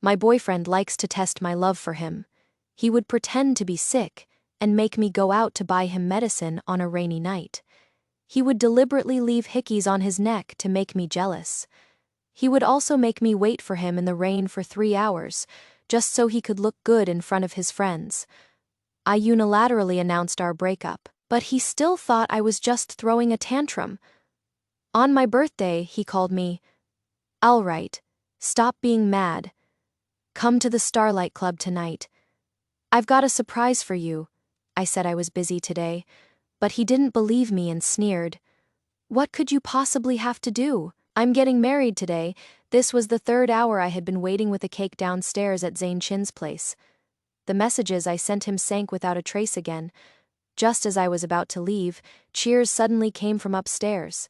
My boyfriend likes to test my love for him. He would pretend to be sick and make me go out to buy him medicine on a rainy night. He would deliberately leave hickeys on his neck to make me jealous. He would also make me wait for him in the rain for 3 hours, just so he could look good in front of his friends. I unilaterally announced our breakup, but he still thought I was just throwing a tantrum. On my birthday, he called me, "All right, stop being mad. Come to the Starlight Club tonight. I've got a surprise for you." I said I was busy today, but he didn't believe me and sneered. "What could you possibly have to do? I'm getting married today." This was the 3rd hour I had been waiting with a cake downstairs at Zayn Chin's place. The messages I sent him sank without a trace again. Just as I was about to leave, cheers suddenly came from upstairs.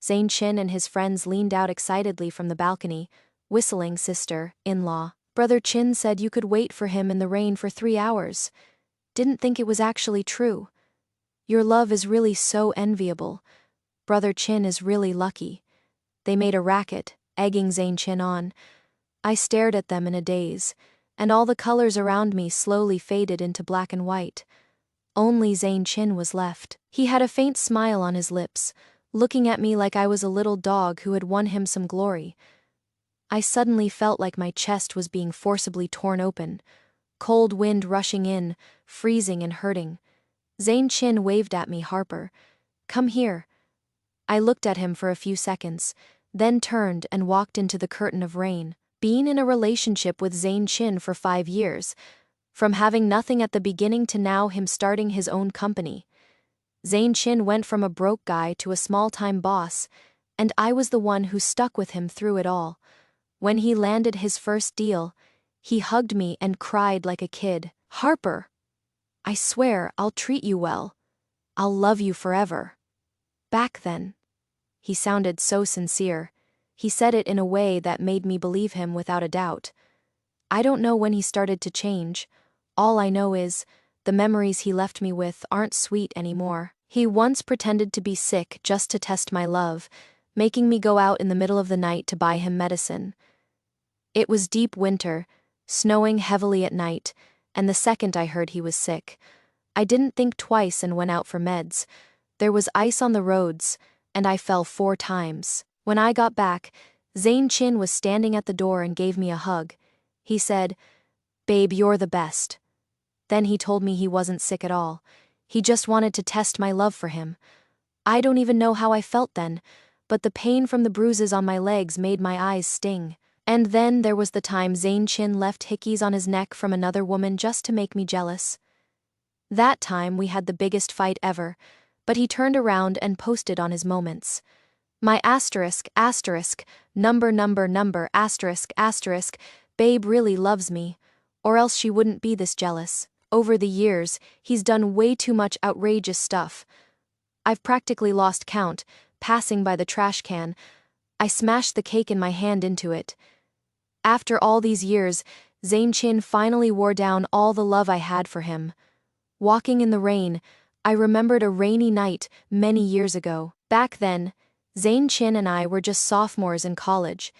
Zayn Chin and his friends leaned out excitedly from the balcony, whistling sister-in-law. "Brother Chin said you could wait for him in the rain for 3 hours. Didn't think it was actually true. Your love is really so enviable. Brother Chin is really lucky." They made a racket, egging Zayn Chin on. I stared at them in a daze, and all the colors around me slowly faded into black and white. Only Zayn Chin was left. He had a faint smile on his lips, looking at me like I was a little dog who had won him some glory. I suddenly felt like my chest was being forcibly torn open, cold wind rushing in, freezing and hurting. Zayn Chin waved at me, "Harper, come here." I looked at him for a few seconds, then turned and walked into the curtain of rain. Being in a relationship with Zayn Chin for 5 years, from having nothing at the beginning to now him starting his own company. Zayn Chin went from a broke guy to a small-time boss, and I was the one who stuck with him through it all. When he landed his first deal, he hugged me and cried like a kid. "Harper, I swear I'll treat you well. I'll love you forever." Back then, he sounded so sincere. He said it in a way that made me believe him without a doubt. I don't know when he started to change. All I know is, the memories he left me with aren't sweet anymore. He once pretended to be sick just to test my love, making me go out in the middle of the night to buy him medicine. It was deep winter, snowing heavily at night, and the second I heard he was sick, I didn't think twice and went out for meds. There was ice on the roads, and I fell 4 times. When I got back, Zayn Chin was standing at the door and gave me a hug. He said, "Babe, you're the best." Then he told me he wasn't sick at all. He just wanted to test my love for him. I don't even know how I felt then, but the pain from the bruises on my legs made my eyes sting. And then there was the time Zayn Chin left hickeys on his neck from another woman just to make me jealous. That time we had the biggest fight ever, but he turned around and posted on his moments. My asterisk, number, asterisk, babe really loves me, or else she wouldn't be this jealous. Over the years, he's done way too much outrageous stuff. I've practically lost count, passing by the trash can. I smashed the cake in my hand into it. After all these years, Zayn Chin finally wore down all the love I had for him. Walking in the rain, I remembered a rainy night many years ago. Back then, Zayn Chin and I were just sophomores in college.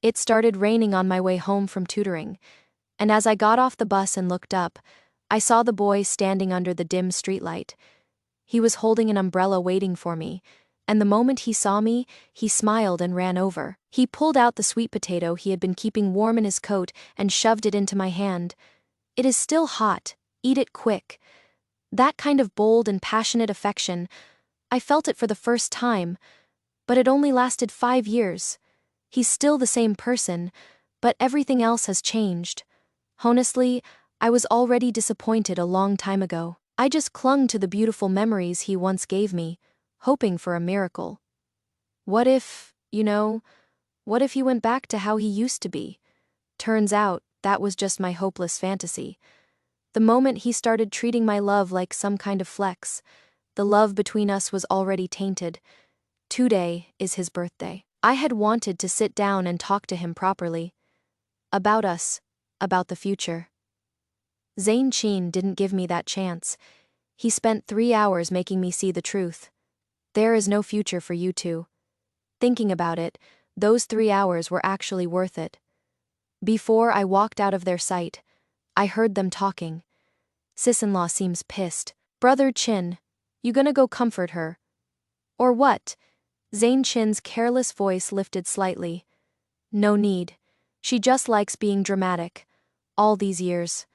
It started raining on my way home from tutoring, and as I got off the bus and looked up, I saw the boy standing under the dim streetlight. He was holding an umbrella waiting for me, and the moment he saw me, he smiled and ran over. He pulled out the sweet potato he had been keeping warm in his coat and shoved it into my hand. "It is still hot. Eat it quick." That kind of bold and passionate affection, I felt it for the first time, but it only lasted 5 years. He's still the same person, but everything else has changed. Honestly, I was already disappointed a long time ago. I just clung to the beautiful memories he once gave me, hoping for a miracle. What if he went back to how he used to be? Turns out, that was just my hopeless fantasy. The moment he started treating my love like some kind of flex, the love between us was already tainted. Today is his birthday. I had wanted to sit down and talk to him properly. About us, about the future. Zayn Chin didn't give me that chance. He spent 3 hours making me see the truth. There is no future for you two. Thinking about it, those 3 hours were actually worth it. Before I walked out of their sight, I heard them talking. Sis-in-law seems pissed. Brother Chin, you gonna go comfort her? Or what? Zane Chin's careless voice lifted slightly. No need. She just likes being dramatic. All these years.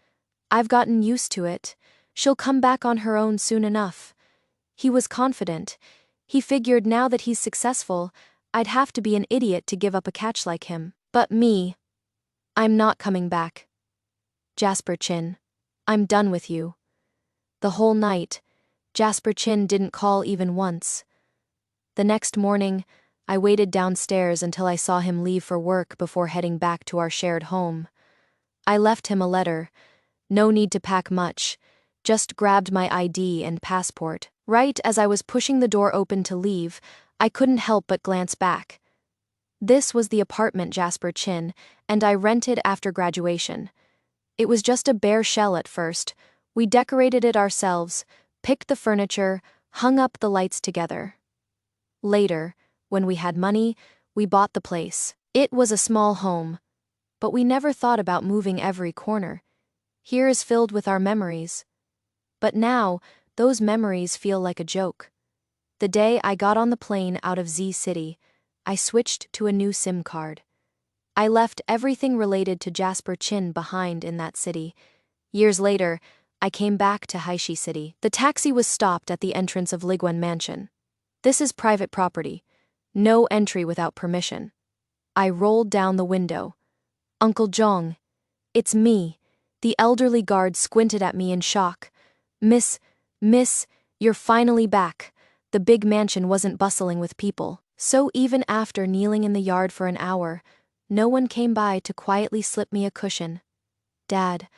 I've gotten used to it. She'll come back on her own soon enough. He was confident. He figured now that he's successful, I'd have to be an idiot to give up a catch like him. But me. I'm not coming back. Jasper Chin. I'm done with you. The whole night, Jasper Chin didn't call even once. The next morning, I waited downstairs until I saw him leave for work before heading back to our shared home. I left him a letter. No need to pack much. Just grabbed my ID and passport. Right as I was pushing the door open to leave, I couldn't help but glance back. This was the apartment Jasper Chin and I rented after graduation. It was just a bare shell at first. We decorated it ourselves, picked the furniture, hung up the lights together. Later, when we had money, we bought the place. It was a small home, but we never thought about moving every corner. Here is filled with our memories. But now, those memories feel like a joke. The day I got on the plane out of Z City, I switched to a new SIM card. I left everything related to Jasper Chin behind in that city. Years later, I came back to Haishi City. The taxi was stopped at the entrance of Liguen Mansion. This is private property. No entry without permission. I rolled down the window. Uncle Zhong. It's me. The elderly guard squinted at me in shock. Miss, you're finally back. The big mansion wasn't bustling with people. So even after kneeling in the yard for an hour, no one came by to quietly slip me a cushion. Dad,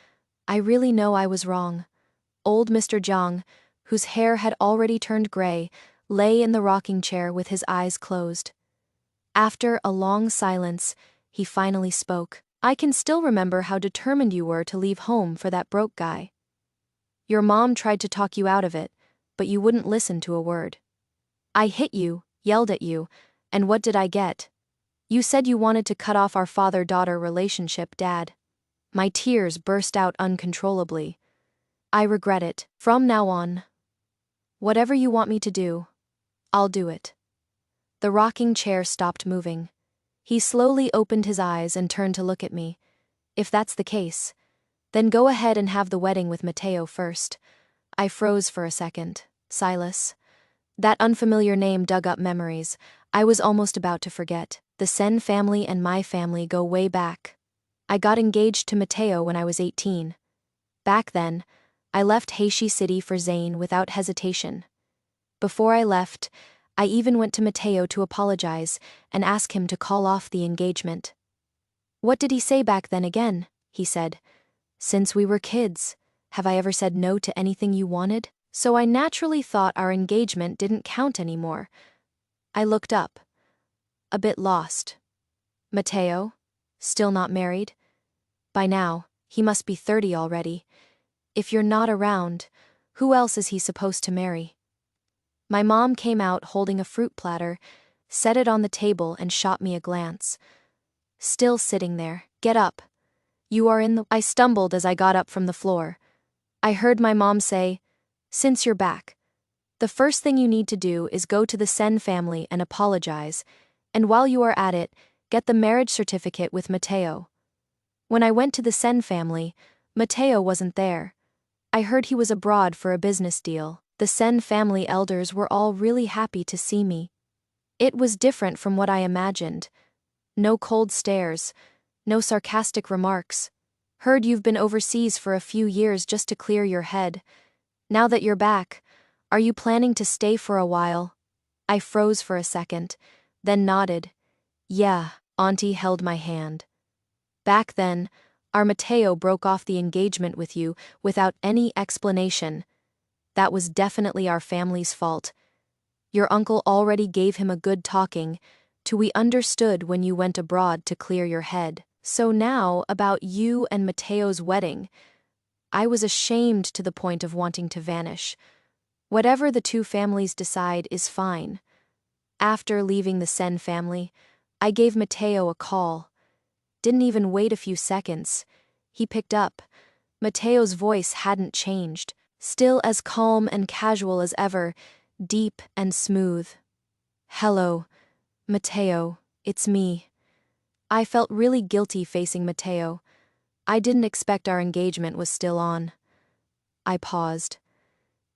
I really know I was wrong. Old Mr. Zhang, whose hair had already turned gray, lay in the rocking chair with his eyes closed. After a long silence, he finally spoke. I can still remember how determined you were to leave home for that broke guy. Your mom tried to talk you out of it, but you wouldn't listen to a word. I hit you, yelled at you, and what did I get? You said you wanted to cut off our father-daughter relationship, Dad. My tears burst out uncontrollably. I regret it. From now on, whatever you want me to do, I'll do it. The rocking chair stopped moving. He slowly opened his eyes and turned to look at me. If that's the case, then go ahead and have the wedding with Mateo first. I froze for a second. Silas. That unfamiliar name dug up memories. I was almost about to forget. The Sen family and my family go way back. I got engaged to Mateo when I was 18. Back then, I left Haishi City for Zane without hesitation. Before I left, I even went to Mateo to apologize and ask him to call off the engagement. What did he say back then again? He said, since we were kids, have I ever said no to anything you wanted? So I naturally thought our engagement didn't count anymore. I looked up. A bit lost. Mateo? Still not married? By now, he must be 30 already. If you're not around, who else is he supposed to marry? My mom came out holding a fruit platter, set it on the table and shot me a glance. Still sitting there. Get up. You are in the... I stumbled as I got up from the floor. I heard my mom say, since you're back, the first thing you need to do is go to the Sen family and apologize, and while you are at it, get the marriage certificate with Mateo. When I went to the Sen family, Mateo wasn't there. I heard he was abroad for a business deal. The Sen family elders were all really happy to see me. It was different from what I imagined. No cold stares, no sarcastic remarks. Heard you've been overseas for a few years just to clear your head. Now that you're back, are you planning to stay for a while? I froze for a second, then nodded. Yeah, Auntie held my hand. Back then, our Mateo broke off the engagement with you without any explanation. That was definitely our family's fault. Your uncle already gave him a good talking, to we understood when you went abroad to clear your head. So now, about you and Mateo's wedding, I was ashamed to the point of wanting to vanish. Whatever the two families decide is fine. After leaving the Sen family, I gave Mateo a call. Didn't even wait a few seconds. He picked up. Mateo's voice hadn't changed, still as calm and casual as ever, deep and smooth. "Hello, Mateo, it's me." I felt really guilty facing Mateo. I didn't expect our engagement was still on. I paused.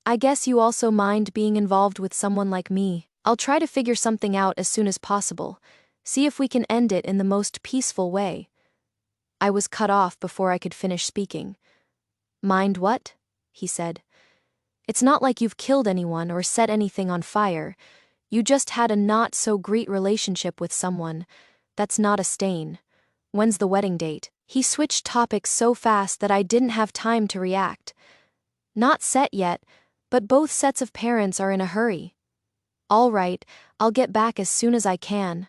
"I guess you also mind being involved with someone like me. I'll try to figure something out as soon as possible. See if we can end it in the most peaceful way." I was cut off before I could finish speaking. "Mind what?" he said. "It's not like you've killed anyone or set anything on fire. You just had a not-so-great relationship with someone. That's not a stain. When's the wedding date?" He switched topics so fast that I didn't have time to react. "Not set yet, but both sets of parents are in a hurry." "All right, I'll get back as soon as I can."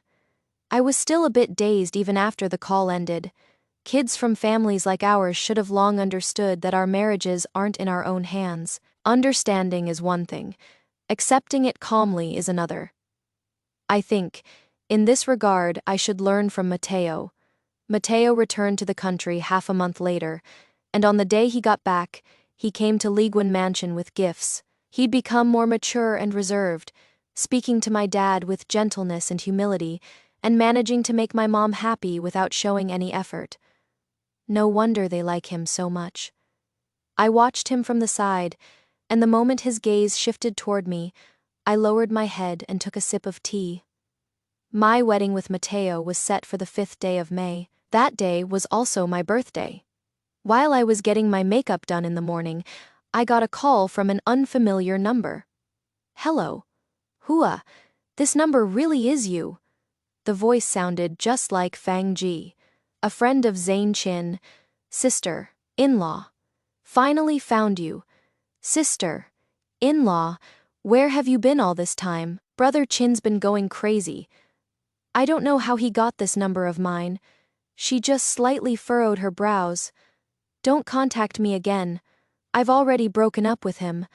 I was still a bit dazed even after the call ended. Kids from families like ours should have long understood that our marriages aren't in our own hands. Understanding is one thing. Accepting it calmly is another. I think, in this regard, I should learn from Mateo. Mateo returned to the country half a month later, and on the day he got back, he came to Liguan Mansion with gifts. He'd become more mature and reserved, speaking to my dad with gentleness and humility, and managing to make my mom happy without showing any effort. No wonder they like him so much. I watched him from the side, and the moment his gaze shifted toward me, I lowered my head and took a sip of tea. My wedding with Mateo was set for the 5th day of May. That day was also my birthday. While I was getting my makeup done in the morning, I got a call from an unfamiliar number. "Hello. Hua, this number really is you." The voice sounded just like Fang Ji, a friend of Zane Chin, sister, in-law. "Finally found you. Sister, in-law, where have you been all this time? Brother Chin's been going crazy. I don't know how he got this number of mine." She just slightly furrowed her brows. "Don't contact me again. I've already broken up with him."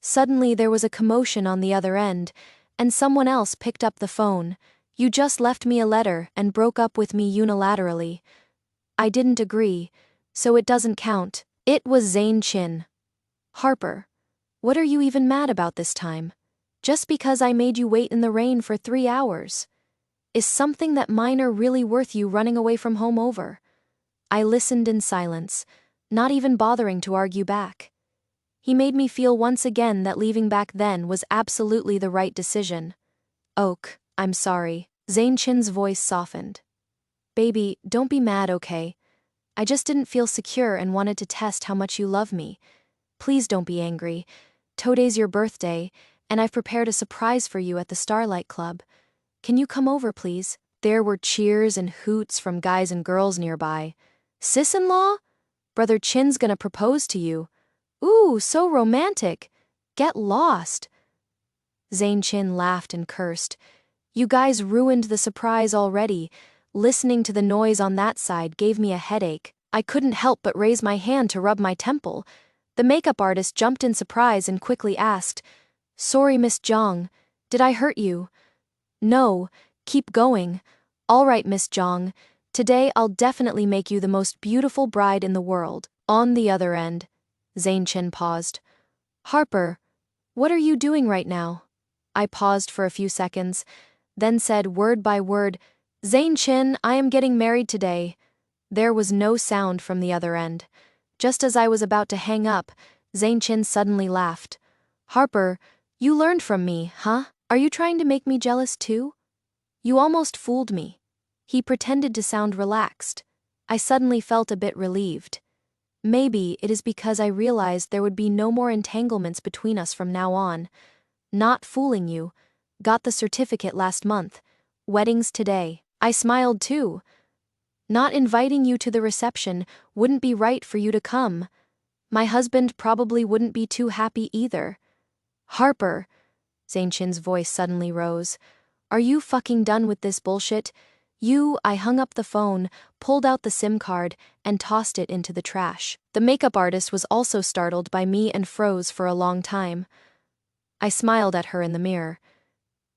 Suddenly there was a commotion on the other end, and someone else picked up the phone. "You just left me a letter and broke up with me unilaterally." I didn't agree, so it doesn't count. It was Zane Chin. "Harper, what are you even mad about this time? Just because I made you wait in the rain for 3 hours? Is something that minor really worth you running away from home over?" I listened in silence, not even bothering to argue back. He made me feel once again that leaving back then was absolutely the right decision. "Oak, I'm sorry." Zane Chin's voice softened. "Baby, don't be mad, okay? I just didn't feel secure and wanted to test how much you love me. Please don't be angry. Today's your birthday, and I've prepared a surprise for you at the Starlight Club. Can you come over, please?" There were cheers and hoots from guys and girls nearby. "Sis-in-law? Brother Chin's gonna propose to you. Ooh, so romantic. Get lost." Zane Chin laughed and cursed. "You guys ruined the surprise already. Listening to the noise on that side gave me a headache. I couldn't help but raise my hand to rub my temple. The makeup artist jumped in surprise and quickly asked, "Sorry, Miss Zhang. Did I hurt you?" "No, keep going." "All right, Miss Zhang. Today I'll definitely make you the most beautiful bride in the world." On the other end, Zane Chin paused. "Harper, what are you doing right now?" I paused for a few seconds, then said word by word, "Zane Chin, I am getting married today." There was no sound from the other end. Just as I was about to hang up, Zane Chin suddenly laughed. "Harper, you learned from me, huh? Are you trying to make me jealous too? You almost fooled me." He pretended to sound relaxed. I suddenly felt a bit relieved. Maybe it is because I realized there would be no more entanglements between us from now on. Not fooling you. Got the certificate last month. Weddings today. I smiled too. Not inviting you to the reception wouldn't be right for you to come. My husband probably wouldn't be too happy either. "Harper," Zane Chin's voice suddenly rose. "Are you fucking done with this bullshit? I hung up the phone, pulled out the SIM card, and tossed it into the trash. The makeup artist was also startled by me and froze for a long time. I smiled at her in the mirror.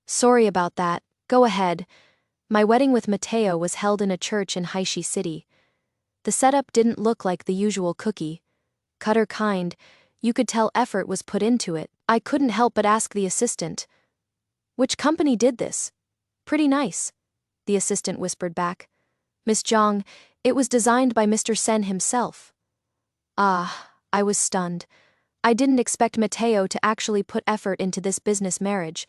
"Sorry about that. Go ahead. My wedding with Mateo was held in a church in Haishi City. The setup didn't look like the usual cookie cutter kind. You could tell effort was put into it. I couldn't help but ask the assistant, "Which company did this?" "Pretty nice," the assistant whispered back. "Miss Zhang, it was designed by Mr. Sen himself." Ah, I was stunned. I didn't expect Mateo to actually put effort into this business marriage.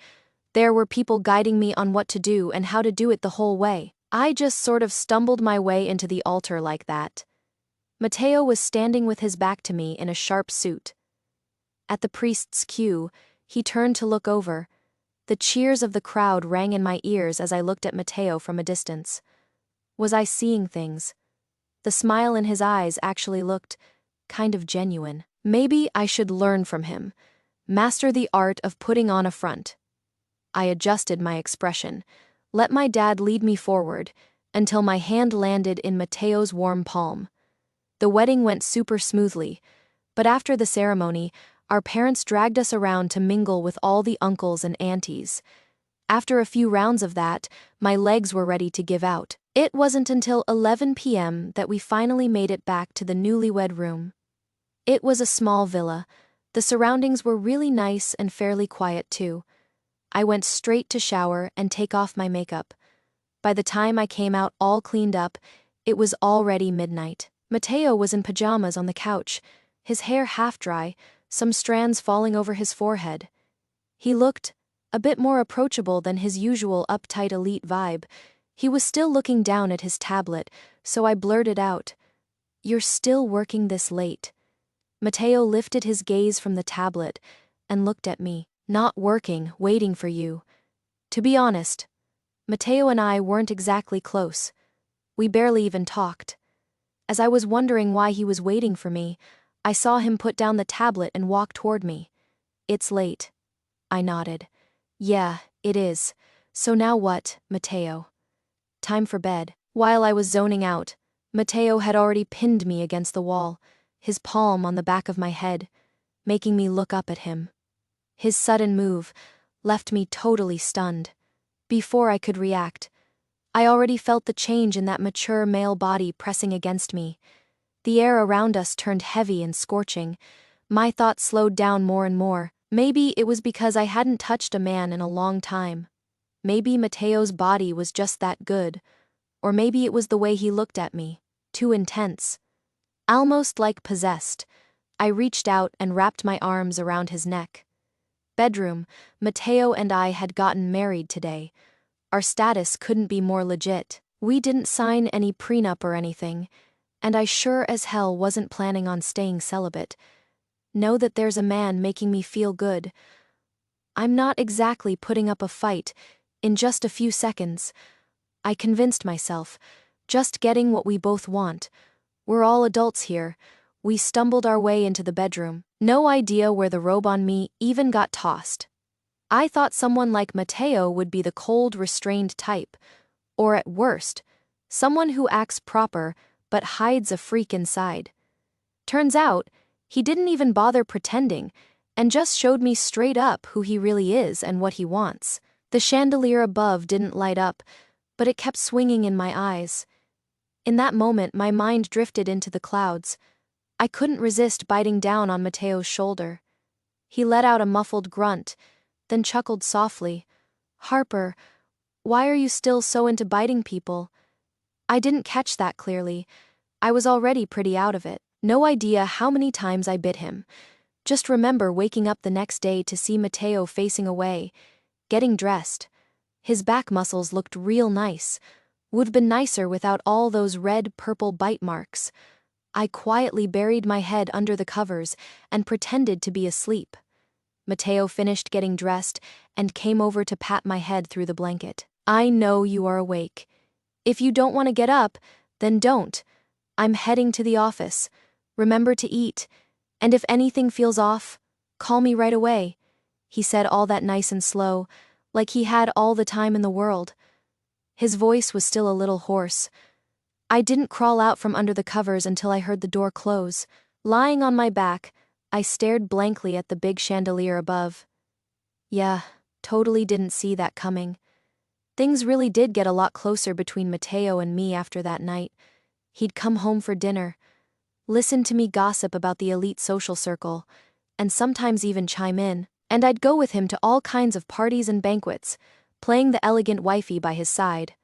There were people guiding me on what to do and how to do it the whole way. I just sort of stumbled my way into the altar like that. Mateo was standing with his back to me in a sharp suit. At the priest's cue, he turned to look over. The cheers of the crowd rang in my ears as I looked at Mateo from a distance. Was I seeing things? The smile in his eyes actually looked kind of genuine. Maybe I should learn from him, master the art of putting on a front. I adjusted my expression, let my dad lead me forward, until my hand landed in Mateo's warm palm. The wedding went super smoothly, but after the ceremony, our parents dragged us around to mingle with all the uncles and aunties. After a few rounds of that, my legs were ready to give out. It wasn't until 11 p.m. that we finally made it back to the newlywed room. It was a small villa. The surroundings were really nice and fairly quiet too. I went straight to shower and take off my makeup. By the time I came out all cleaned up, it was already midnight. Mateo was in pajamas on the couch, his hair half dry, some strands falling over his forehead. He looked a bit more approachable than his usual uptight elite vibe. He was still looking down at his tablet, so I blurted out, "You're still working this late?" Mateo lifted his gaze from the tablet and looked at me. "Not working, waiting for you." To be honest, Mateo and I weren't exactly close. We barely even talked. As I was wondering why he was waiting for me, I saw him put down the tablet and walk toward me. "It's late." I nodded. "Yeah, it is. So now what, Mateo?" "Time for bed." While I was zoning out, Mateo had already pinned me against the wall, his palm on the back of my head, making me look up at him. His sudden move left me totally stunned. Before I could react, I already felt the change in that mature male body pressing against me. The air around us turned heavy and scorching. My thoughts slowed down more and more. Maybe it was because I hadn't touched a man in a long time. Maybe Mateo's body was just that good. Or maybe it was the way he looked at me, too intense. Almost like possessed, I reached out and wrapped my arms around his neck. Bedroom, Mateo and I had gotten married today. Our status couldn't be more legit. We didn't sign any prenup or anything, and I sure as hell wasn't planning on staying celibate. Know that there's a man making me feel good. I'm not exactly putting up a fight. In just a few seconds, I convinced myself, just getting what we both want. We're all adults here. We stumbled our way into the bedroom. No idea where the robe on me even got tossed. I thought someone like Mateo would be the cold, restrained type, or at worst, someone who acts proper but hides a freak inside. Turns out, he didn't even bother pretending, and just showed me straight up who he really is and what he wants. The chandelier above didn't light up, but it kept swinging in my eyes. In that moment, my mind drifted into the clouds. I couldn't resist biting down on Mateo's shoulder. He let out a muffled grunt, then chuckled softly. "Harper, why are you still so into biting people?" I didn't catch that clearly. I was already pretty out of it. No idea how many times I bit him. Just remember waking up the next day to see Mateo facing away, getting dressed. His back muscles looked real nice. Would have been nicer without all those red-purple bite marks. I quietly buried my head under the covers and pretended to be asleep. Mateo finished getting dressed and came over to pat my head through the blanket. "I know you are awake. If you don't want to get up, then don't. I'm heading to the office. Remember to eat. And if anything feels off, call me right away." He said all that nice and slow, like he had all the time in the world. His voice was still a little hoarse. I didn't crawl out from under the covers until I heard the door close. Lying on my back, I stared blankly at the big chandelier above. Yeah, totally didn't see that coming. Things really did get a lot closer between Mateo and me after that night. He'd come home for dinner, listen to me gossip about the elite social circle, and sometimes even chime in, and I'd go with him to all kinds of parties and banquets, playing the elegant wifey by his side.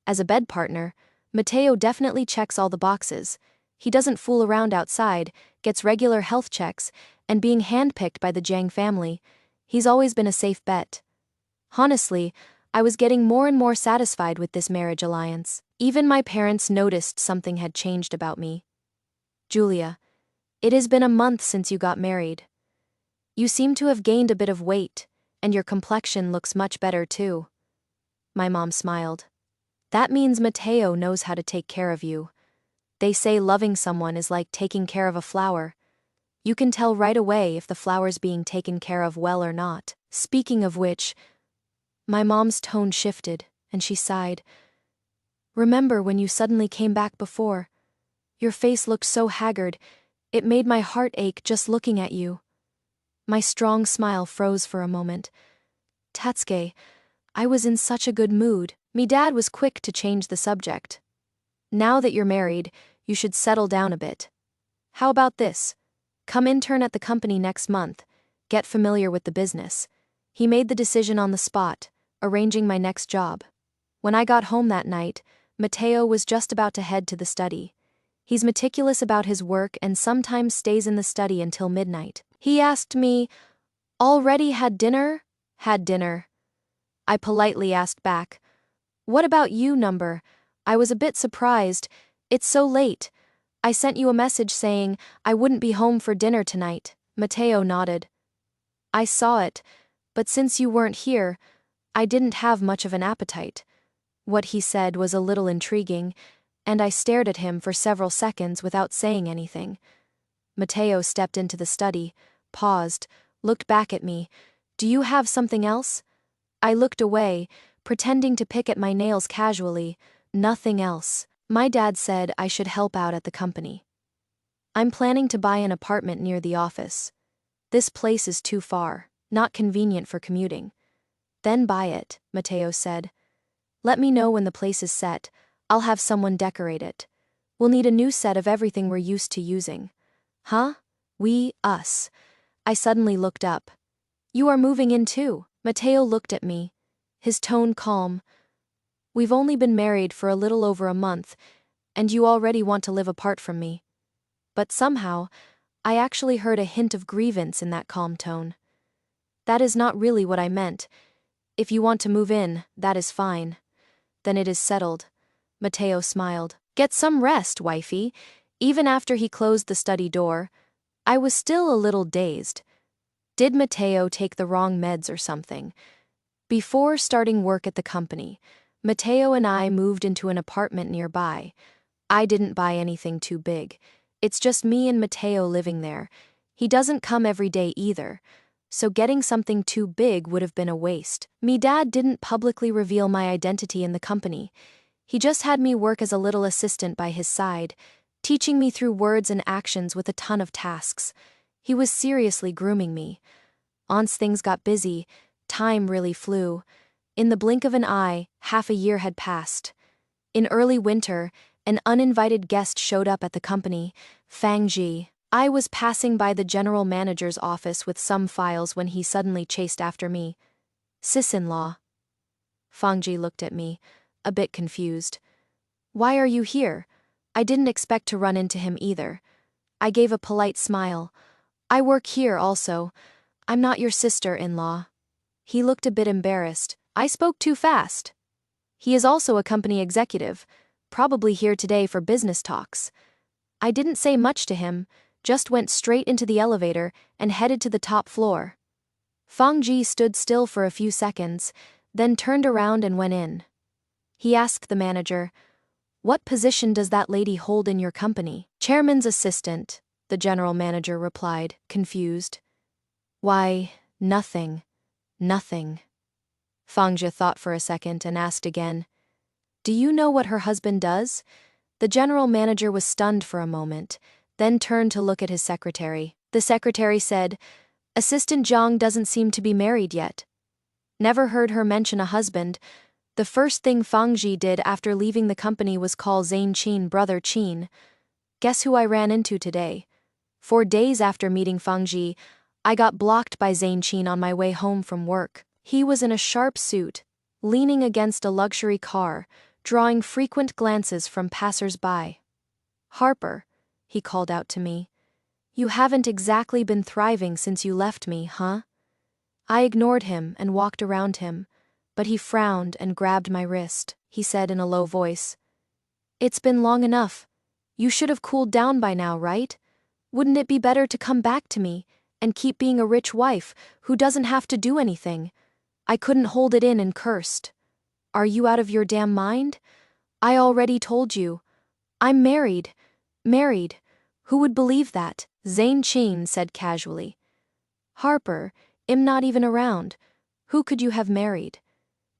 As a bed partner, Mateo definitely checks all the boxes. He doesn't fool around outside, gets regular health checks, and being handpicked by the Jiang family, he's always been a safe bet. Honestly, I was getting more and more satisfied with this marriage alliance. Even my parents noticed something had changed about me. Julia, it has been a month since you got married. You seem to have gained a bit of weight, and your complexion looks much better too. My mom smiled. That means Mateo knows how to take care of you. They say loving someone is like taking care of a flower. You can tell right away if the flower's being taken care of well or not. Speaking of which, my mom's tone shifted, and she sighed. Remember when you suddenly came back before? Your face looked so haggard, it made my heart ache just looking at you. My strong smile froze for a moment. Tatsuke, I was in such a good mood. Me dad was quick to change the subject. Now that you're married, you should settle down a bit. How about this? Come intern at the company next month. Get familiar with the business. He made the decision on the spot, arranging my next job. When I got home that night, Mateo was just about to head to the study. He's meticulous about his work and sometimes stays in the study until midnight. He asked me, "Already had dinner?" "Had dinner." I politely asked back, "What about you, number?" I was a bit surprised. "It's so late. I sent you a message saying I wouldn't be home for dinner tonight." Mateo nodded. "I saw it, but since you weren't here, I didn't have much of an appetite." What he said was a little intriguing, and I stared at him for several seconds without saying anything. Mateo stepped into the study, paused, looked back at me. "Do you have something else?" I looked away, pretending to pick at my nails casually. "Nothing else. My dad said I should help out at the company. I'm planning to buy an apartment near the office. This place is too far, not convenient for commuting." "Then buy it," Mateo said. "Let me know when the place is set. I'll have someone decorate it. We'll need a new set of everything we're used to using." "Huh? Us?" I suddenly looked up. "You are moving in too?" Mateo looked at me, his tone calm. "We've only been married for a little over a month, and you already want to live apart from me." But somehow, I actually heard a hint of grievance in that calm tone. "That is not really what I meant. If you want to move in, that is fine. Then it is settled." Mateo smiled. "Get some rest, wifey." Even after he closed the study door, I was still a little dazed. Did Mateo take the wrong meds or something? Before starting work at the company, Mateo and I moved into an apartment nearby. I didn't buy anything too big. It's just me and Mateo living there. He doesn't come every day either, so getting something too big would have been a waste. Me dad didn't publicly reveal my identity in the company. He just had me work as a little assistant by his side, teaching me through words and actions with a ton of tasks. He was seriously grooming me. Once things got busy, time really flew. In the blink of an eye, half a year had passed. In early winter, an uninvited guest showed up at the company, Fang Ji. I was passing by the general manager's office with some files when he suddenly chased after me. "Sis-in-law." Fang Ji looked at me, a bit confused. "Why are you here?" I didn't expect to run into him either. I gave a polite smile. "I work here also. I'm not your sister-in-law." He looked a bit embarrassed. I spoke too fast. He is also a company executive, probably here today for business talks. I didn't say much to him, just went straight into the elevator and headed to the top floor. Fang Ji stood still for a few seconds, then turned around and went in. He asked the manager, "What position does that lady hold in your company?" "Chairman's assistant," the general manager replied, confused. "Why, nothing. Fang Ji thought for a second and asked again, "Do you know what her husband does?" The general manager was stunned for a moment, then turned to look at his secretary. The secretary said, "Assistant Zhang doesn't seem to be married yet. Never heard her mention a husband. The first thing Fang Ji did after leaving the company was call Zane Qin brother Qin. Guess who I ran into today? 4 days after meeting Fang Ji, I got blocked by Zane Qin on my way home from work. He was in a sharp suit, leaning against a luxury car, drawing frequent glances from passers-by. "Harper," he called out to me. "You haven't exactly been thriving since you left me, huh?" I ignored him and walked around him, but he frowned and grabbed my wrist. He said in a low voice, "It's been long enough. You should have cooled down by now, right? Wouldn't it be better to come back to me and keep being a rich wife who doesn't have to do anything?" I couldn't hold it in and cursed. "Are you out of your damn mind? I already told you. I'm married. Married. Who would believe that?" Zane Qin said casually. "Harper, I'm not even around. Who could you have married?"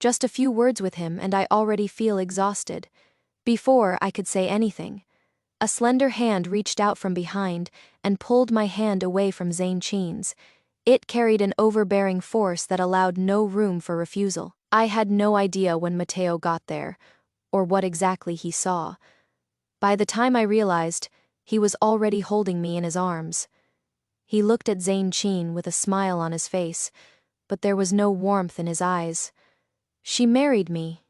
Just a few words with him and I already feel exhausted. Before I could say anything, a slender hand reached out from behind and pulled my hand away from Zane Qin's. It carried an overbearing force that allowed no room for refusal. I had no idea when Mateo got there, or what exactly he saw. By the time I realized, he was already holding me in his arms. He looked at Zane Qin with a smile on his face, but there was no warmth in his eyes. "She married me.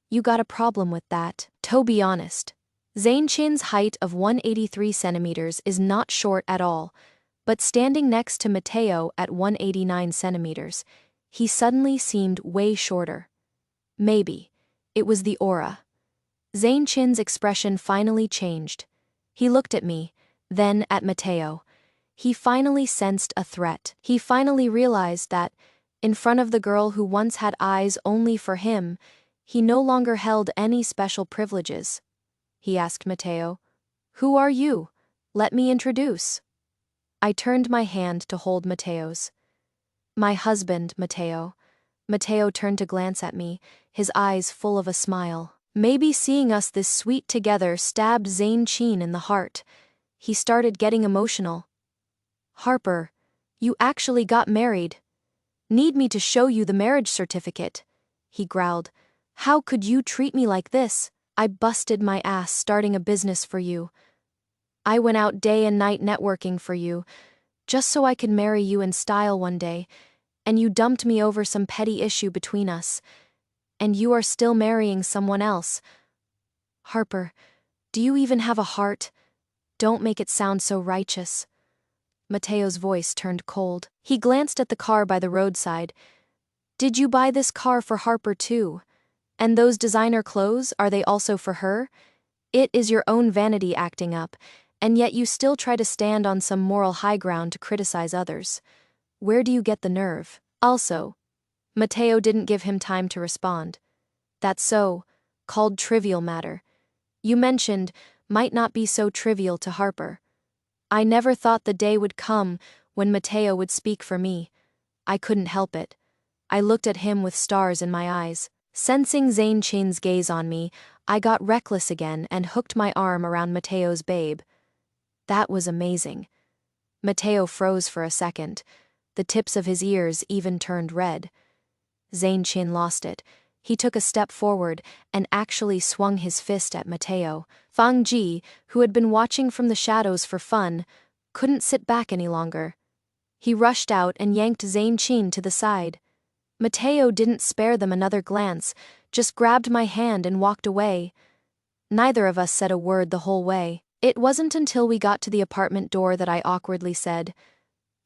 You got a problem with that?" To be honest, Zane Qin's height of 183 centimeters is not short at all, but standing next to Mateo at 189 centimeters, he suddenly seemed way shorter. Maybe it was the aura. Zane Qin's expression finally changed. He looked at me, then at Mateo. He finally sensed a threat. He finally realized that, in front of the girl who once had eyes only for him, he no longer held any special privileges. He asked Mateo, "Who are you? Let me introduce." I turned my hand to hold Mateo's. "My husband, Mateo." Mateo turned to glance at me, his eyes full of a smile. Maybe seeing us this sweet together stabbed Zane Qin in the heart. He started getting emotional. "Harper, you actually got married. Need me to show you the marriage certificate?" he growled. "How could you treat me like this? I busted my ass starting a business for you. I went out day and night networking for you, just so I could marry you in style one day, and you dumped me over some petty issue between us. And you are still marrying someone else. Harper, do you even have a heart? Don't make it sound so righteous." Mateo's voice turned cold. He glanced at the car by the roadside. "Did you buy this car for Harper too? And those designer clothes, are they also for her? It is your own vanity acting up, and yet you still try to stand on some moral high ground to criticize others. Where do you get the nerve? Also," Mateo didn't give him time to respond. "That so-called trivial matter you mentioned might not be so trivial to Harper." I never thought the day would come when Mateo would speak for me. I couldn't help it. I looked at him with stars in my eyes. Sensing Zane Qin's gaze on me, I got reckless again and hooked my arm around Mateo's babe. That was amazing. Mateo froze for a second. The tips of his ears even turned red. Zane Qin lost it. He took a step forward and actually swung his fist at Mateo. Fang Ji, who had been watching from the shadows for fun, couldn't sit back any longer. He rushed out and yanked Zane Qin to the side. Mateo didn't spare them another glance, just grabbed my hand and walked away. Neither of us said a word the whole way. It wasn't until we got to the apartment door that I awkwardly said,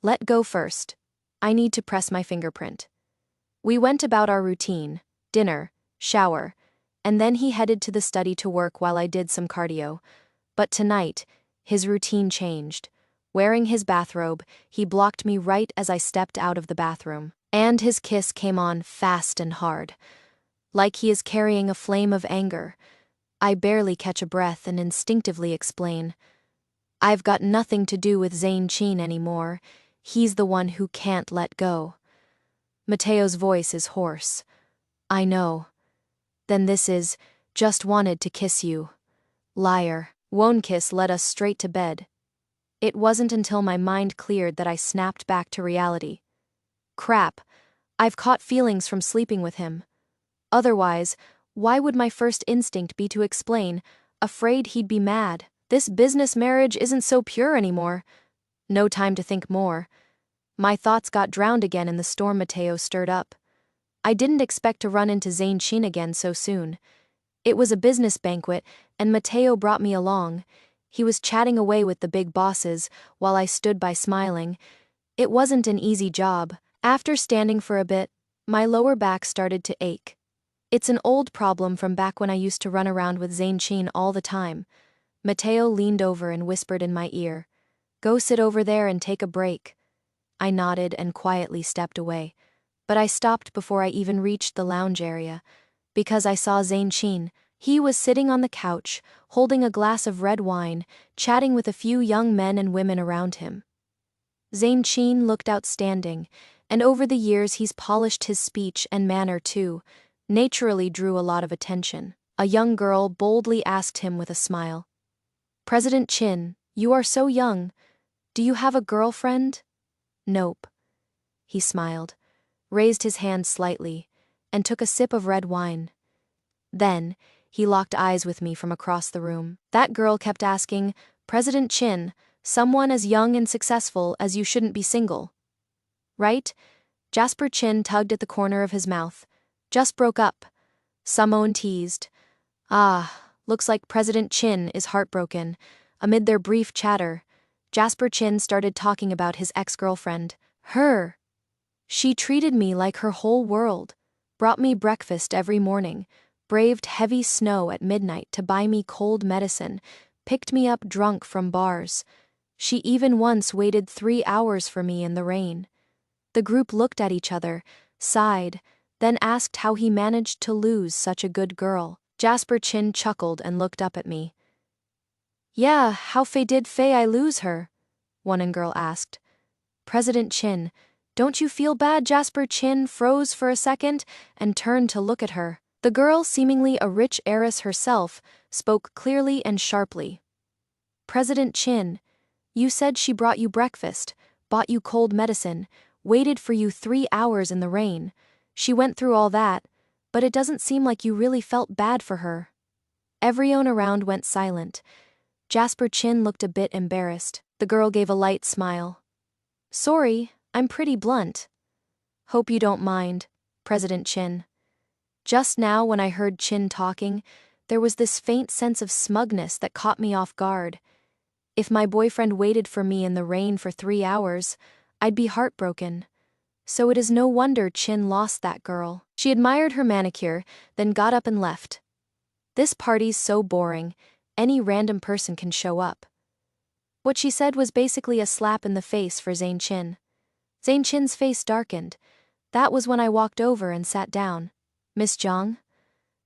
"Let go first. I need to press my fingerprint." We went about our routine, dinner, shower, and then he headed to the study to work while I did some cardio. But tonight, his routine changed. Wearing his bathrobe, he blocked me right as I stepped out of the bathroom. And his kiss came on fast and hard, like he is carrying a flame of anger. I barely catch a breath and instinctively explain, "I've got nothing to do with Zane Qin anymore. He's the one who can't let go." Mateo's voice is hoarse. "I know. Then this is, just wanted to kiss you. Liar." One kiss led us straight to bed. It wasn't until my mind cleared that I snapped back to reality. Crap, I've caught feelings from sleeping with him. Otherwise, why would my first instinct be to explain, afraid he'd be mad? This business marriage isn't so pure anymore. No time to think more. My thoughts got drowned again in the storm Mateo stirred up. I didn't expect to run into Zane Chin again so soon. It was a business banquet, and Mateo brought me along. He was chatting away with the big bosses, while I stood by smiling. It wasn't an easy job. After standing for a bit, my lower back started to ache. It's an old problem from back when I used to run around with Zane Chin all the time. Mateo leaned over and whispered in my ear, "Go sit over there and take a break." I nodded and quietly stepped away, but I stopped before I even reached the lounge area, because I saw Zane Chin. He was sitting on the couch, holding a glass of red wine, chatting with a few young men and women around him. Zane Chin looked outstanding, and over the years he's polished his speech and manner too, naturally drew a lot of attention. A young girl boldly asked him with a smile, "President Chin, you are so young. Do you have a girlfriend?" "Nope." He smiled, raised his hand slightly, and took a sip of red wine. Then, he locked eyes with me from across the room. That girl kept asking, "President Chin, someone as young and successful as you shouldn't be single, right?" Jasper Chin tugged at the corner of his mouth. "Just broke up." Simone teased. "Ah, looks like President Chin is heartbroken." Amid their brief chatter, Jasper Chin started talking about his ex-girlfriend. Her. She treated me like her whole world, brought me breakfast every morning, braved heavy snow at midnight to buy me cold medicine, picked me up drunk from bars. She even once waited 3 hours for me in the rain. The group looked at each other, sighed, then asked how he managed to lose such a good girl. Jasper Chin chuckled and looked up at me. "Yeah, how did I lose her?" one girl asked. "President Chin, don't you feel bad?" Jasper Chin froze for a second and turned to look at her. The girl, seemingly a rich heiress herself, spoke clearly and sharply. "President Chin, you said she brought you breakfast, bought you cold medicine, waited for you 3 hours in the rain. She went through all that, but it doesn't seem like you really felt bad for her." Everyone around went silent. Jasper Chin looked a bit embarrassed. The girl gave a light smile. "Sorry, I'm pretty blunt." "Hope you don't mind, President Chin." Just now when I heard Chin talking, there was this faint sense of smugness that caught me off guard. If my boyfriend waited for me in the rain for 3 hours, I'd be heartbroken. So it is no wonder Chin lost that girl. She admired her manicure, then got up and left. "This party's so boring, any random person can show up." What she said was basically a slap in the face for Zane Chin. Zane Chin's face darkened. That was when I walked over and sat down. "Miss Zhang?"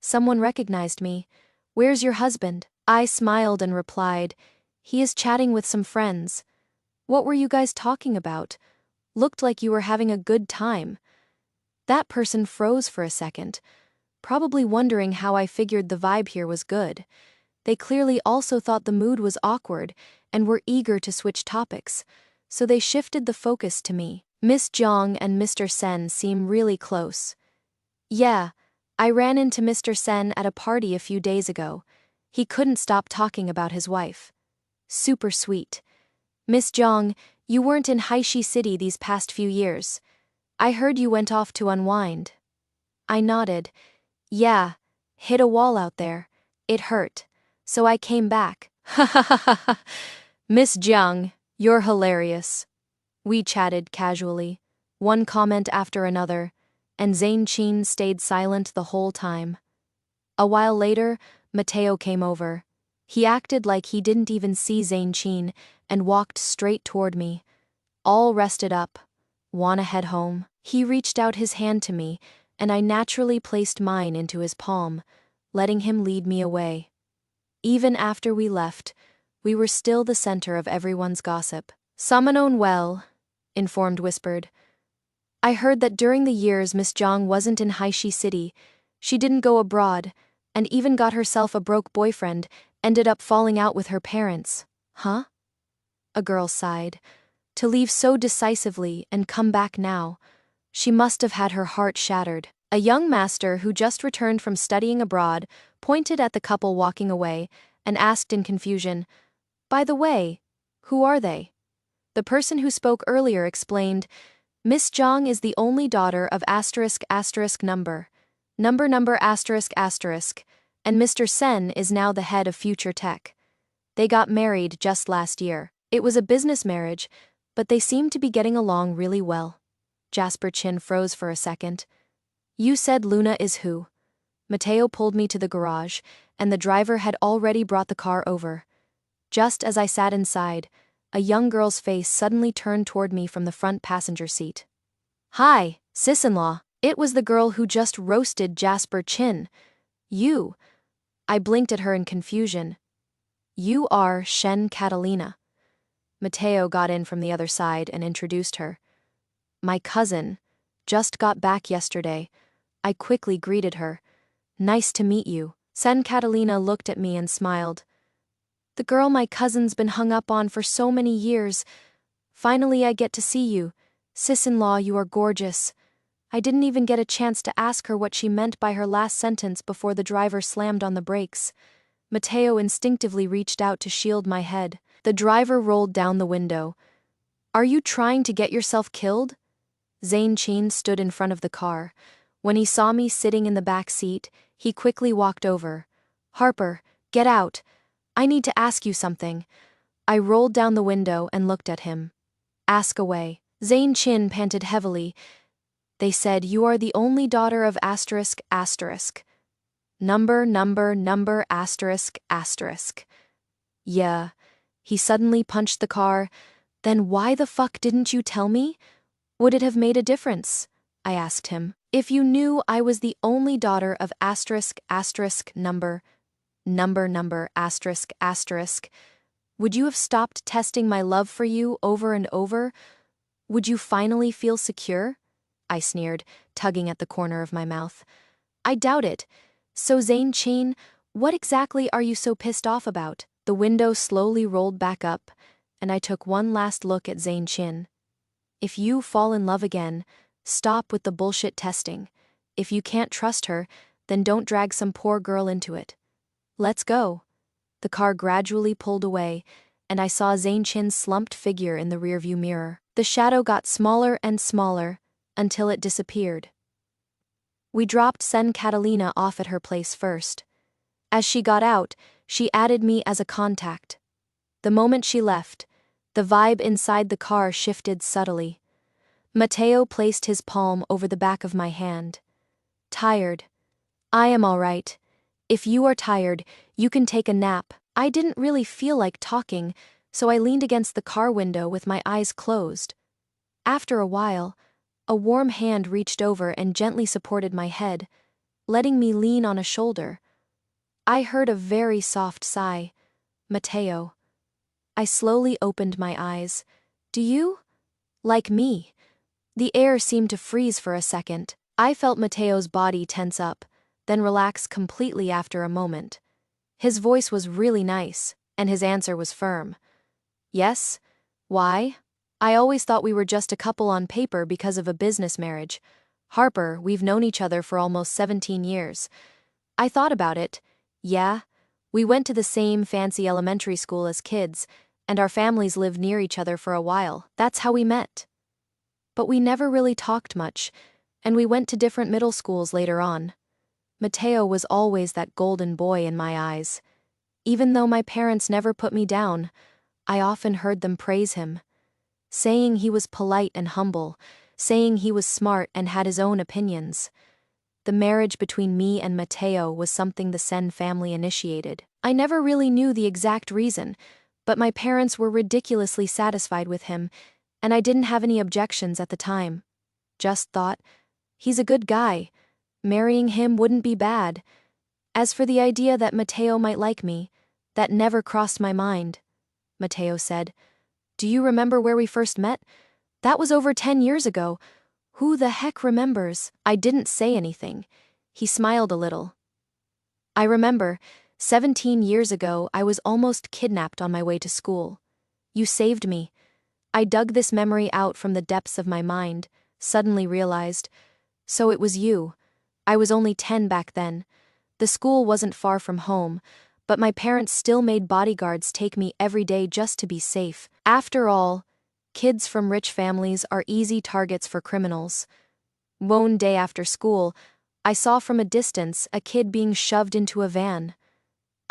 Someone recognized me. "Where's your husband?" I smiled and replied, "He is chatting with some friends." "What were you guys talking about? Looked like you were having a good time." That person froze for a second, probably wondering how I figured the vibe here was good. They clearly also thought the mood was awkward and were eager to switch topics, so they shifted the focus to me. "Miss Zhang and Mr. Sen seem really close." "Yeah, I ran into Mr. Sen at a party a few days ago. He couldn't stop talking about his wife. Super sweet." "Miss Zhang, you weren't in Haishi City these past few years. I heard you went off to unwind." I nodded. "Yeah, hit a wall out there. It hurt. So I came back." "Ha ha ha ha ha. Miss Jiang, you're hilarious." We chatted casually, one comment after another, and Zane Chin stayed silent the whole time. A while later, Mateo came over. He acted like he didn't even see Zane Chin and walked straight toward me. "All rested up. Wanna head home?" He reached out his hand to me, and I naturally placed mine into his palm, letting him lead me away. Even after we left, we were still the center of everyone's gossip. "Samanon well," Informed whispered. "I heard that during the years Miss Zhang wasn't in Haishi City. She didn't go abroad, and even got herself a broke boyfriend, ended up falling out with her parents." "Huh?" A girl sighed. "To leave so decisively and come back now. She must have had her heart shattered." A young master who just returned from studying abroad pointed at the couple walking away and asked in confusion, "By the way, who are they?" The person who spoke earlier explained, "Miss Zhang is the only daughter of asterisk asterisk number asterisk asterisk, and Mr. Sen is now the head of Future Tech. They got married just last year. It was a business marriage, but they seemed to be getting along really well." Jasper Chin froze for a second. "You said Luna is who?" Mateo pulled me to the garage, and the driver had already brought the car over. Just as I sat inside, a young girl's face suddenly turned toward me from the front passenger seat. "Hi, sis-in-law." It was the girl who just roasted Jasper Chin. "You." I blinked at her in confusion. "You are Shen Catalina." Mateo got in from the other side and introduced her. "My cousin. Just got back yesterday." I quickly greeted her. "Nice to meet you." Sen Catalina looked at me and smiled. "The girl my cousin's been hung up on for so many years. Finally I get to see you. Sis-in-law, you are gorgeous." I didn't even get a chance to ask her what she meant by her last sentence before the driver slammed on the brakes. Mateo instinctively reached out to shield my head. The driver rolled down the window. "Are you trying to get yourself killed?" Zane Chin stood in front of the car. When he saw me sitting in the back seat, he quickly walked over. "Harper, get out. I need to ask you something." I rolled down the window and looked at him. "Ask away." Zane Chin panted heavily. "They said you are the only daughter of asterisk asterisk. Number asterisk asterisk." "Yeah." He suddenly punched the car. "Then why the fuck didn't you tell me? Would it have made a difference?" I asked him. "If you knew I was the only daughter of asterisk asterisk number asterisk asterisk, would you have stopped testing my love for you over and over? Would you finally feel secure?" I sneered, tugging at the corner of my mouth. "I doubt it. So Zane Chin, what exactly are you so pissed off about?" The window slowly rolled back up, and I took one last look at Zane Chin. "If you fall in love again, stop with the bullshit testing. If you can't trust her, then don't drag some poor girl into it. Let's go." The car gradually pulled away, and I saw Zane Chin's slumped figure in the rearview mirror. The shadow got smaller and smaller, until it disappeared. We dropped Sen Catalina off at her place first. As she got out, she added me as a contact. The moment she left, the vibe inside the car shifted subtly. Mateo placed his palm over the back of my hand. "Tired? I am all right. If you are tired, you can take a nap." I didn't really feel like talking, so I leaned against the car window with my eyes closed. After a while, a warm hand reached over and gently supported my head, letting me lean on a shoulder. I heard a very soft sigh. "Mateo." I slowly opened my eyes. "Do you? Like me?" The air seemed to freeze for a second. I felt Mateo's body tense up, then relax completely after a moment. His voice was really nice, and his answer was firm. "Yes? Why? I always thought we were just a couple on paper because of a business marriage. Harper, we've known each other for almost 17 years. I thought about it. Yeah, we went to the same fancy elementary school as kids, and our families lived near each other for a while. That's how we met. But we never really talked much, and we went to different middle schools later on." Mateo was always that golden boy in my eyes. Even though my parents never put me down, I often heard them praise him, saying he was polite and humble, saying he was smart and had his own opinions. The marriage between me and Mateo was something the Sen family initiated. I never really knew the exact reason, but my parents were ridiculously satisfied with him, and I didn't have any objections at the time. Just thought, he's a good guy. Marrying him wouldn't be bad. As for the idea that Mateo might like me, that never crossed my mind. Mateo said, "Do you remember where we first met? That was over 10 years ago. Who the heck remembers?" I didn't say anything. He smiled a little. "I remember, 17 years ago I was almost kidnapped on my way to school. You saved me." I dug this memory out from the depths of my mind, suddenly realized, so it was you. I was only 10 back then. The school wasn't far from home, but my parents still made bodyguards take me every day just to be safe. After all, kids from rich families are easy targets for criminals. One day after school, I saw from a distance a kid being shoved into a van.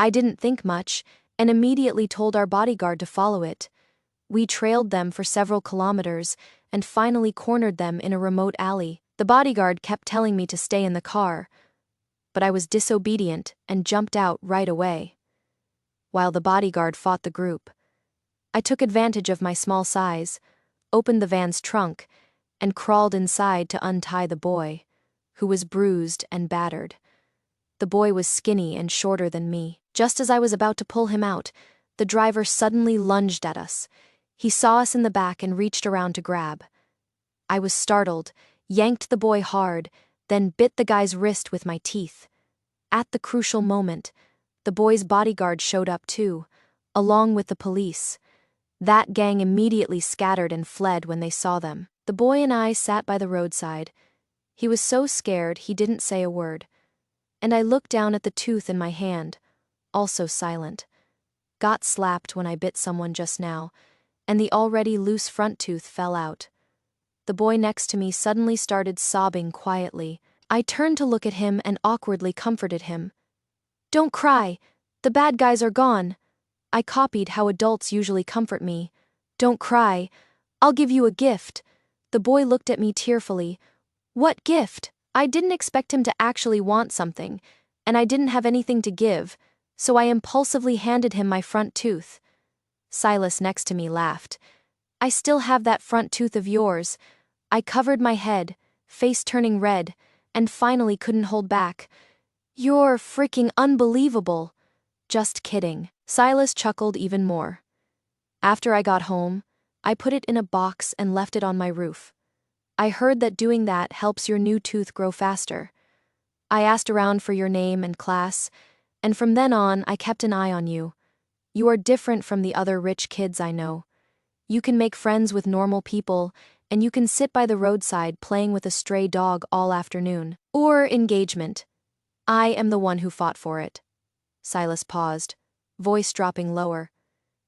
I didn't think much, and immediately told our bodyguard to follow it. We trailed them for several kilometers, and finally cornered them in a remote alley. The bodyguard kept telling me to stay in the car, but I was disobedient and jumped out right away. While the bodyguard fought the group, I took advantage of my small size, opened the van's trunk, and crawled inside to untie the boy, who was bruised and battered. The boy was skinny and shorter than me. Just as I was about to pull him out, the driver suddenly lunged at us. He saw us in the back and reached around to grab. I was startled, yanked the boy hard, then bit the guy's wrist with my teeth. At the crucial moment, the boy's bodyguard showed up too, along with the police. That gang immediately scattered and fled when they saw them. The boy and I sat by the roadside. He was so scared he didn't say a word. And I looked down at the tooth in my hand, also silent. Got slapped when I bit someone just now, and the already loose front tooth fell out. The boy next to me suddenly started sobbing quietly. I turned to look at him and awkwardly comforted him. "Don't cry. The bad guys are gone." I copied how adults usually comfort me. "Don't cry. I'll give you a gift." The boy looked at me tearfully. "What gift?" I didn't expect him to actually want something, and I didn't have anything to give, so I impulsively handed him my front tooth. Silas next to me laughed. "I still have that front tooth of yours." I covered my head, face turning red, and finally couldn't hold back. "You're freaking unbelievable." "Just kidding." Silas chuckled even more. After I got home, I put it in a box and left it on my roof. I heard that doing that helps your new tooth grow faster. I asked around for your name and class, and from then on I kept an eye on you. You are different from the other rich kids I know. You can make friends with normal people, and you can sit by the roadside playing with a stray dog all afternoon. Or engagement. I am the one who fought for it. Silas paused, voice dropping lower.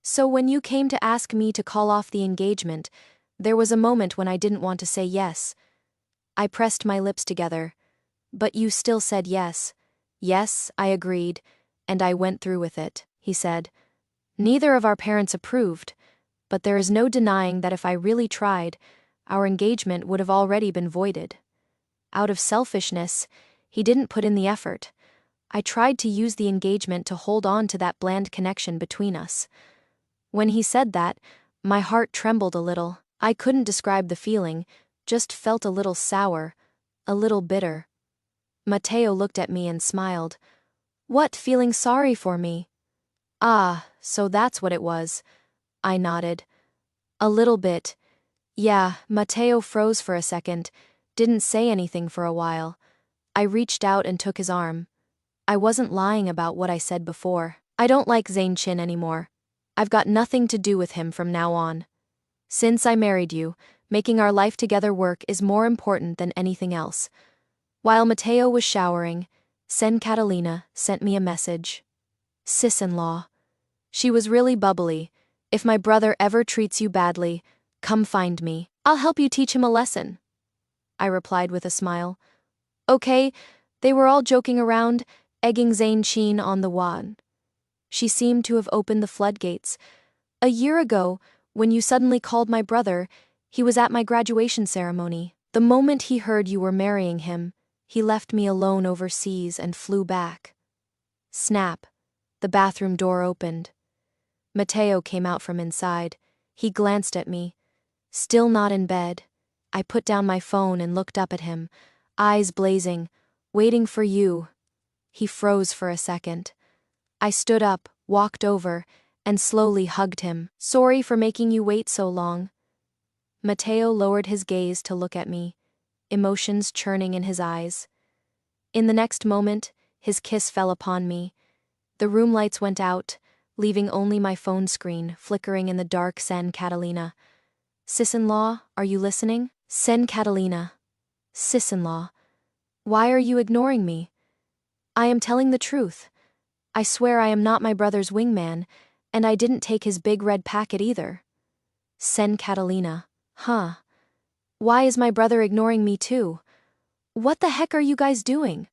So when you came to ask me to call off the engagement, there was a moment when I didn't want to say yes. I pressed my lips together. But you still said yes. Yes, I agreed, and I went through with it, he said. Neither of our parents approved, but there is no denying that if I really tried, our engagement would have already been voided. Out of selfishness, he didn't put in the effort. I tried to use the engagement to hold on to that bland connection between us. When he said that, my heart trembled a little. I couldn't describe the feeling, just felt a little sour, a little bitter. Mateo looked at me and smiled. "What, feeling sorry for me?" "Ah, so that's what it was." I nodded. "A little bit." Yeah, Mateo froze for a second, didn't say anything for a while. I reached out and took his arm. I wasn't lying about what I said before. I don't like Zane Chin anymore. I've got nothing to do with him from now on. Since I married you, making our life together work is more important than anything else. While Mateo was showering, Sen Catalina sent me a message. Sis-in-law. She was really bubbly. "If my brother ever treats you badly, come find me. I'll help you teach him a lesson." I replied with a smile. Okay, they were all joking around, egging Zane Chin on the wad. She seemed to have opened the floodgates. "A year ago, when you suddenly called my brother, he was at my graduation ceremony. The moment he heard you were marrying him, he left me alone overseas and flew back." Snap. The bathroom door opened. Mateo came out from inside. He glanced at me. Still not in bed. I put down my phone and looked up at him, eyes blazing. "Waiting for you." He froze for a second. I stood up, walked over, and slowly hugged him. "Sorry for making you wait so long." Mateo lowered his gaze to look at me, emotions churning in his eyes. In the next moment, his kiss fell upon me. The room lights went out, leaving only my phone screen flickering in the dark. Sen Catalina. "Sis-in-law, are you listening?" Sen Catalina. "Sis-in-law." Why are you ignoring me? I am telling the truth. I swear I am not my brother's wingman, and I didn't take his big red packet either. Sen Catalina. Huh. Why is my brother ignoring me too? What the heck are you guys doing?